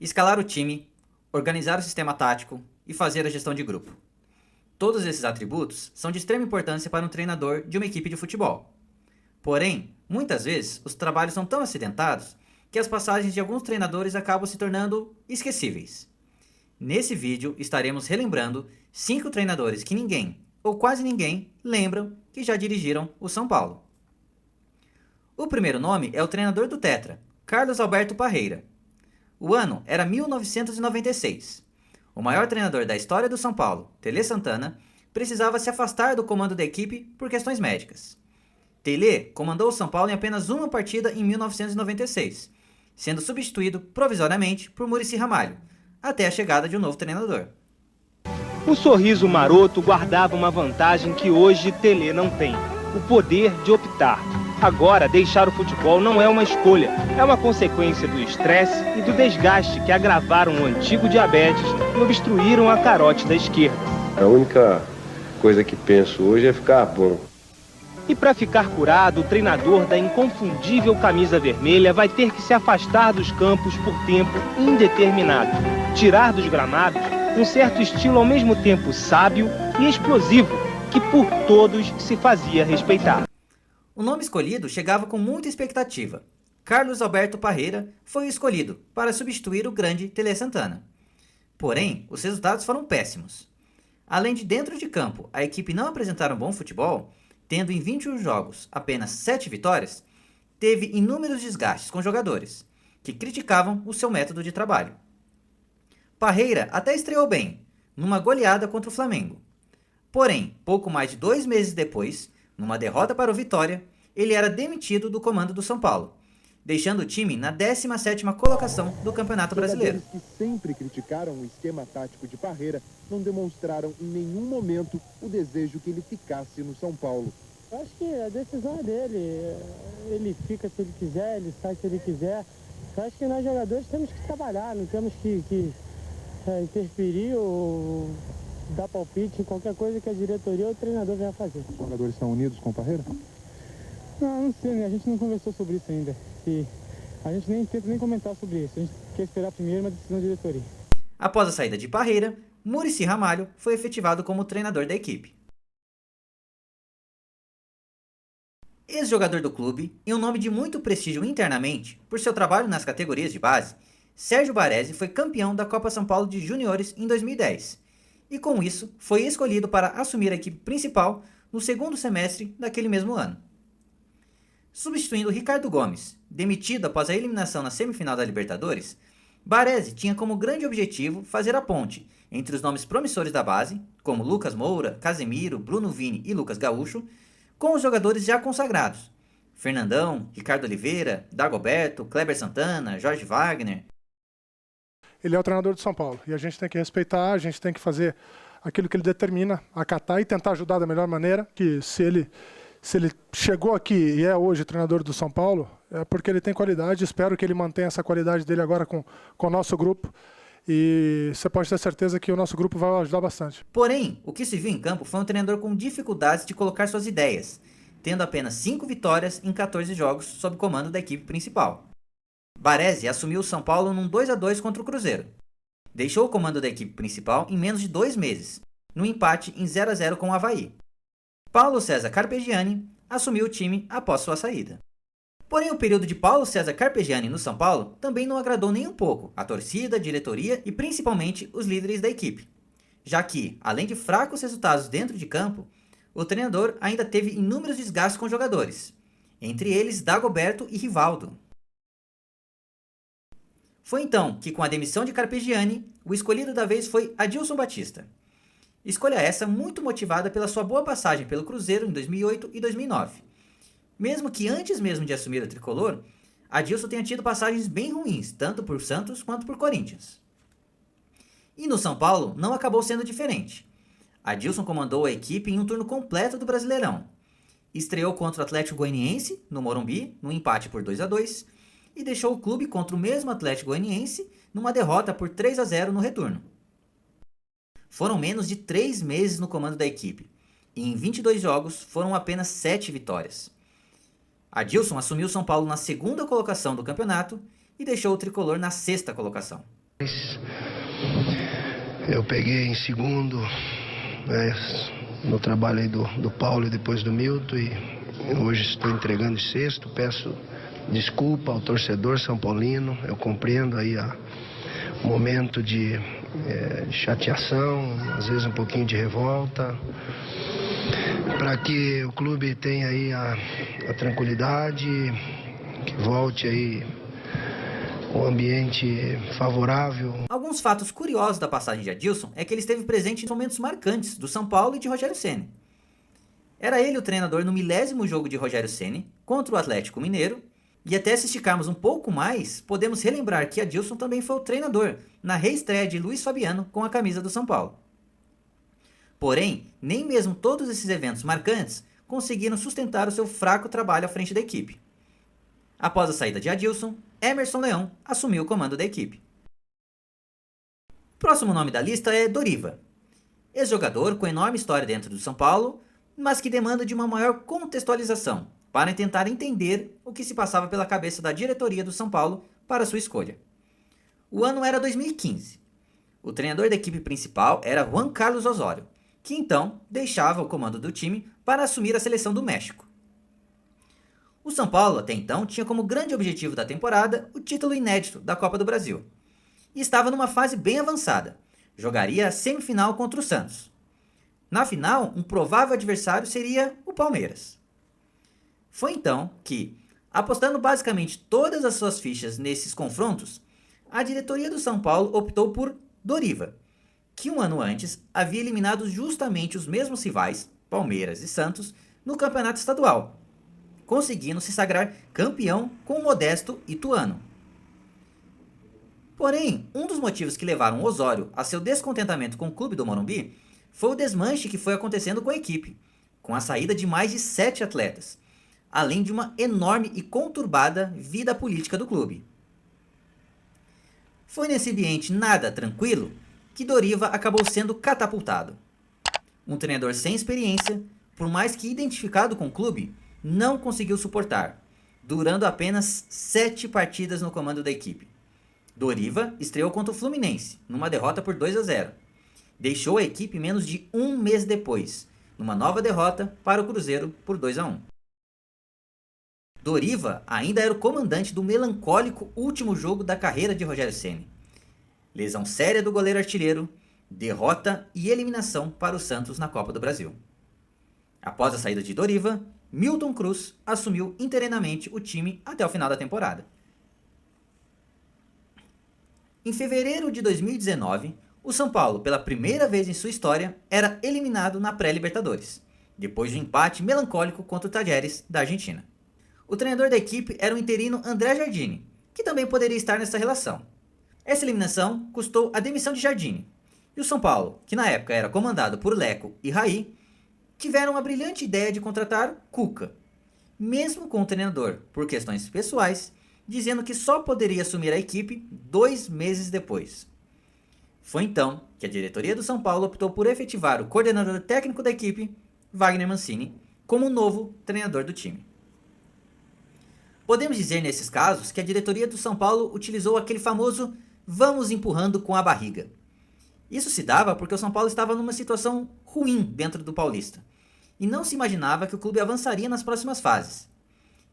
escalar o time, organizar o sistema tático e fazer a gestão de grupo. Todos esses atributos são de extrema importância para um treinador de uma equipe de futebol. Porém, muitas vezes, os trabalhos são tão acidentados que as passagens de alguns treinadores acabam se tornando esquecíveis. Nesse vídeo, estaremos relembrando 5 treinadores que ninguém, ou quase ninguém, lembram que já dirigiram o São Paulo. O primeiro nome é o treinador do Tetra, Carlos Alberto Parreira. O ano era 1996. O maior treinador da história do São Paulo, Tele Santana, precisava se afastar do comando da equipe por questões médicas. Tele comandou o São Paulo em apenas uma partida em 1996, sendo substituído provisoriamente por Muricy Ramalho, até a chegada de um novo treinador. O sorriso maroto guardava uma vantagem que hoje Tele não tem: o poder de optar. Agora, deixar o futebol não é uma escolha, é uma consequência do estresse e do desgaste que agravaram o antigo diabetes e obstruíram a carótida esquerda. A única coisa que penso hoje é ficar bom. E para ficar curado, o treinador da inconfundível camisa vermelha vai ter que se afastar dos campos por tempo indeterminado, tirar dos gramados um certo estilo ao mesmo tempo sábio e explosivo, que por todos se fazia respeitar. O nome escolhido chegava com muita expectativa. Carlos Alberto Parreira foi escolhido para substituir o grande Tele Santana. Porém, os resultados foram péssimos. Além de dentro de campo a equipe não apresentar um bom futebol, tendo em 21 jogos apenas 7 vitórias, teve inúmeros desgastes com jogadores, que criticavam o seu método de trabalho. Parreira até estreou bem, numa goleada contra o Flamengo. Porém, pouco mais de 2 meses depois, numa derrota para o Vitória, ele era demitido do comando do São Paulo, deixando o time na 17ª colocação do Campeonato Brasileiro. Jogadores que sempre criticaram o esquema tático de Parreira não demonstraram em nenhum momento o desejo que ele ficasse no São Paulo. Eu acho que a decisão é dele. Ele fica se ele quiser, ele sai se ele quiser. Eu acho que nós jogadores temos que trabalhar, não temos que interferir ou dar palpite em qualquer coisa que a diretoria ou o treinador venha fazer. Os jogadores estão unidos com Parreira? Não sei, né? A gente não conversou sobre isso ainda. E a gente nem tenta nem comentar sobre isso. A gente quer esperar primeiro uma decisão da diretoria. Após a saída de Parreira, Muricy Ramalho foi efetivado como treinador da equipe. Ex-jogador do clube e um nome de muito prestígio internamente por seu trabalho nas categorias de base, Sérgio Baresi foi campeão da Copa São Paulo de Juniores em 2010 e com isso foi escolhido para assumir a equipe principal no segundo semestre daquele mesmo ano. Substituindo Ricardo Gomes, demitido após a eliminação na semifinal da Libertadores, Baresi tinha como grande objetivo fazer a ponte entre os nomes promissores da base, como Lucas Moura, Casemiro, Bruno Vini e Lucas Gaúcho, com os jogadores já consagrados, Fernandão, Ricardo Oliveira, Dagoberto, Kleber Santana, Jorge Wagner. Ele é o treinador do São Paulo e a gente tem que respeitar, a gente tem que fazer aquilo que ele determina, acatar e tentar ajudar da melhor maneira, que se ele chegou aqui e é hoje treinador do São Paulo, é porque ele tem qualidade. Espero que ele mantenha essa qualidade dele agora com o nosso grupo. E você pode ter certeza que o nosso grupo vai ajudar bastante. Porém, o que se viu em campo foi um treinador com dificuldades de colocar suas ideias, tendo apenas 5 vitórias em 14 jogos sob comando da equipe principal. Baresi assumiu o São Paulo num 2-2 contra o Cruzeiro. Deixou o comando da equipe principal em menos de 2 meses, no empate em 0-0 com o Avaí. Paulo César Carpegiani assumiu o time após sua saída. Porém, o período de Paulo César Carpegiani no São Paulo também não agradou nem um pouco a torcida, a diretoria e principalmente os líderes da equipe, já que, além de fracos resultados dentro de campo, o treinador ainda teve inúmeros desgastes com jogadores, entre eles Dagoberto e Rivaldo. Foi então que, com a demissão de Carpegiani, o escolhido da vez foi Adilson Batista. Escolha essa muito motivada pela sua boa passagem pelo Cruzeiro em 2008 e 2009. Mesmo que antes mesmo de assumir o tricolor, Adilson tenha tido passagens bem ruins, tanto por Santos quanto por Corinthians. E no São Paulo não acabou sendo diferente. Adilson comandou a equipe em um turno completo do Brasileirão. Estreou contra o Atlético Goianiense, no Morumbi, num empate por 2-2, e deixou o clube contra o mesmo Atlético Goianiense numa derrota por 3-0 no retorno. Foram menos de 3 meses no comando da equipe, e em 22 jogos foram apenas 7 vitórias. Adilson assumiu São Paulo na segunda colocação do campeonato e deixou o tricolor na 6ª colocação. Eu peguei em segundo, no trabalho aí do Paulo e depois do Milton, e hoje estou entregando em sexto. Peço desculpa ao torcedor são paulino, eu compreendo aí o momento de chateação, às vezes um pouquinho de revolta, para que o clube tenha aí a tranquilidade, que volte aí o ambiente favorável. Alguns fatos curiosos da passagem de Adilson é que ele esteve presente em momentos marcantes do São Paulo e de Rogério Ceni. Era ele o treinador no 10º jogo de Rogério Ceni contra o Atlético Mineiro, e até se esticarmos um pouco mais, podemos relembrar que Adilson também foi o treinador na reestreia de Luiz Fabiano com a camisa do São Paulo. Porém, nem mesmo todos esses eventos marcantes conseguiram sustentar o seu fraco trabalho à frente da equipe. Após a saída de Adilson, Emerson Leão assumiu o comando da equipe. O próximo nome da lista é Doriva, ex-jogador com enorme história dentro do São Paulo, mas que demanda de uma maior contextualização para tentar entender o que se passava pela cabeça da diretoria do São Paulo para sua escolha. O ano era 2015. O treinador da equipe principal era Juan Carlos Osório, que então deixava o comando do time para assumir a seleção do México. O São Paulo, até então, tinha como grande objetivo da temporada o título inédito da Copa do Brasil. E estava numa fase bem avançada. Jogaria a semifinal contra o Santos. Na final, um provável adversário seria o Palmeiras. Foi então que, apostando basicamente todas as suas fichas nesses confrontos, a diretoria do São Paulo optou por Doriva, que um ano antes havia eliminado justamente os mesmos rivais, Palmeiras e Santos, no campeonato estadual, conseguindo se sagrar campeão com o modesto Ituano. Porém, um dos motivos que levaram Osório a seu descontentamento com o clube do Morumbi foi o desmanche que foi acontecendo com a equipe, com a saída de mais de 7 atletas, além de uma enorme e conturbada vida política do clube. Foi nesse ambiente nada tranquilo que Doriva acabou sendo catapultado. Um treinador sem experiência, por mais que identificado com o clube, não conseguiu suportar, durando apenas 7 partidas no comando da equipe. Doriva estreou contra o Fluminense, numa derrota por 2-0. Deixou a equipe menos de um mês depois, numa nova derrota para o Cruzeiro por 2-1. Doriva ainda era o comandante do melancólico último jogo da carreira de Rogério Ceni. Lesão séria do goleiro artilheiro, derrota e eliminação para o Santos na Copa do Brasil. Após a saída de Doriva, Milton Cruz assumiu interinamente o time até o final da temporada. Em fevereiro de 2019, o São Paulo, pela primeira vez em sua história, era eliminado na pré-Libertadores, depois de um empate melancólico contra o Talleres da Argentina. O treinador da equipe era o interino André Jardine, que também poderia estar nessa relação. Essa eliminação custou a demissão de Jardine, e o São Paulo, que na época era comandado por Leco e Raí, tiveram a brilhante ideia de contratar Cuca, mesmo com o treinador, por questões pessoais, dizendo que só poderia assumir a equipe 2 meses depois. Foi então que a diretoria do São Paulo optou por efetivar o coordenador técnico da equipe, Wagner Mancini, como novo treinador do time. Podemos dizer nesses casos que a diretoria do São Paulo utilizou aquele famoso "vamos empurrando com a barriga". Isso se dava porque o São Paulo estava numa situação ruim dentro do Paulista, e não se imaginava que o clube avançaria nas próximas fases.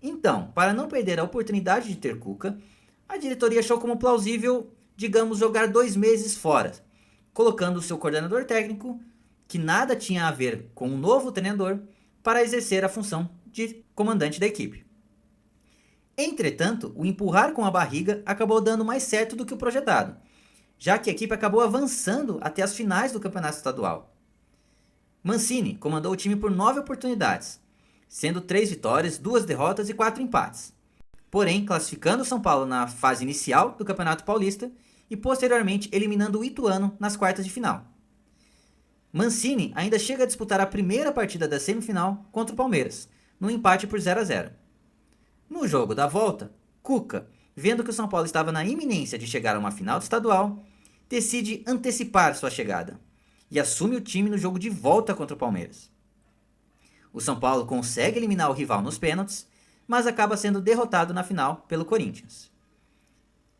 Então, para não perder a oportunidade de ter Cuca, a diretoria achou como plausível, digamos, jogar 2 meses fora, colocando o seu coordenador técnico, que nada tinha a ver com o novo treinador, para exercer a função de comandante da equipe. Entretanto, o empurrar com a barriga acabou dando mais certo do que o projetado, já que a equipe acabou avançando até as finais do campeonato estadual. Mancini comandou o time por 9 oportunidades, sendo 3 vitórias, 2 derrotas e 4 empates. Porém, classificando o São Paulo na fase inicial do Campeonato Paulista e posteriormente eliminando o Ituano nas quartas de final. Mancini ainda chega a disputar a primeira partida da semifinal contra o Palmeiras, num empate por 0-0. No jogo da volta, Cuca, vendo que o São Paulo estava na iminência de chegar a uma final do estadual, decide antecipar sua chegada e assume o time no jogo de volta contra o Palmeiras. O São Paulo consegue eliminar o rival nos pênaltis, mas acaba sendo derrotado na final pelo Corinthians.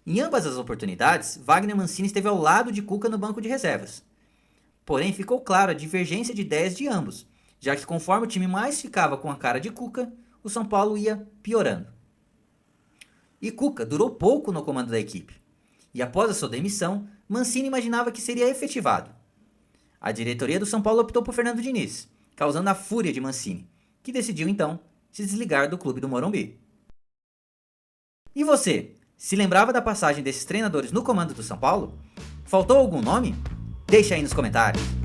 Em ambas as oportunidades, Wagner Mancini esteve ao lado de Cuca no banco de reservas. Porém, ficou claro a divergência de ideias de ambos, já que conforme o time mais ficava com a cara de Cuca, o São Paulo ia piorando. E Cuca durou pouco no comando da equipe. E após a sua demissão, Mancini imaginava que seria efetivado. A diretoria do São Paulo optou por Fernando Diniz, causando a fúria de Mancini, que decidiu então se desligar do clube do Morumbi. E você, se lembrava da passagem desses treinadores no comando do São Paulo? Faltou algum nome? Deixa aí nos comentários.